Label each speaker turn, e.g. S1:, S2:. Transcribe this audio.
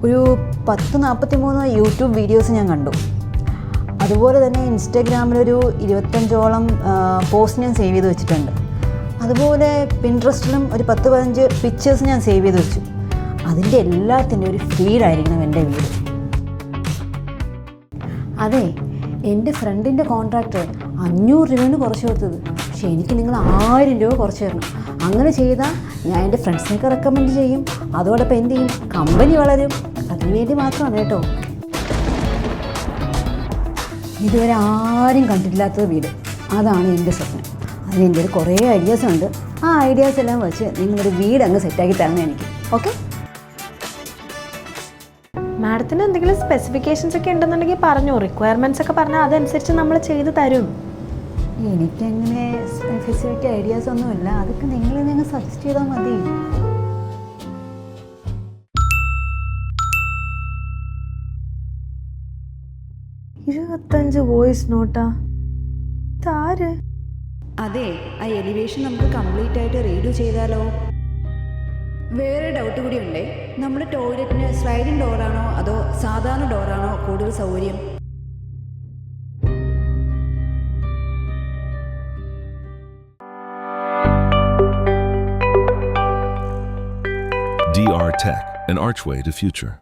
S1: ഒരു 10-43 YouTube videos ഞാൻ കണ്ടു. അതുപോലെ തന്നെ ഇൻസ്റ്റാഗ്രാമിലൊരു 25ഓളം പോസ്റ്റ് ഞാൻ സേവ് ചെയ്ത് വെച്ചിട്ടുണ്ട്. അതുപോലെ പിൻട്രസ്റ്റിലും ഒരു 10-15 പിക്ചേഴ്സ് ഞാൻ സേവ് ചെയ്ത് വെച്ചു. അതിൻ്റെ എല്ലാത്തിൻ്റെ ഒരു ഫീഡായിരിക്കണം എൻ്റെ വീട്. അതെ, എൻ്റെ ഫ്രണ്ടിൻ്റെ കോൺട്രാക്ട് 500 രൂപയാണ് കുറച്ച് കൊടുത്തത്. പക്ഷേ എനിക്ക് നിങ്ങൾ 1000 രൂപ കുറച്ച് തരണം. അങ്ങനെ ചെയ്താൽ ഞാൻ എൻ്റെ ഫ്രണ്ട്സിനൊക്കെ റെക്കമെൻഡ് ചെയ്യും. അതോടൊപ്പം എന്ത് ചെയ്യും, കമ്പനി വളരും. അതിനുവേണ്ടി മാത്രമാണ് കേട്ടോ. ഇതുവരെ ആരും കണ്ടിട്ടില്ലാത്ത വീട്, അതാണ് എൻ്റെ സ്വപ്നം. അതിന് എൻ്റെ ഒരു കുറേ ഐഡിയാസ് ഉണ്ട്. ആ ഐഡിയാസ് എല്ലാം വെച്ച് നിങ്ങളൊരു വീട് അങ്ങ് സെറ്റാക്കി തരണം എനിക്ക്. ഓക്കെ?
S2: മാഡത്തിന് എന്തെങ്കിലും സ്പെസിഫിക്കേഷൻസ് ഒക്കെ ഉണ്ടെന്നുണ്ടെങ്കിൽ പറഞ്ഞു, റിക്വയർമെൻറ്റ്സ് ഒക്കെ പറഞ്ഞാൽ അതനുസരിച്ച് നമ്മൾ ചെയ്ത് തരും.
S1: എനിക്കങ്ങനെ സ്പെസിഫിക് ഐഡിയാസ് ഒന്നുമില്ല. അതൊക്കെ നിങ്ങൾ സജസ്റ്റ് ചെയ്താൽ മതി.
S2: $25 വോയിസ് നോട്ടാ? ഇതാര്?
S1: അതെ, ആ എലിവേഷൻ നമുക്ക് കംപ്ലീറ്റ് ആയിട്ട് റീഡു ചെയ്താലോ? വേറെ ഡൗട്ട് കൂടി ഉണ്ടേ. നമ്മുടെ ടോയ്ലറ്റിന് സ്ലൈഡിങ് ഡോറാണോ അതോ സാധാരണ ഡോറാണോ കൂടുതൽ സൗകര്യം?
S3: DR Tech, an archway to future.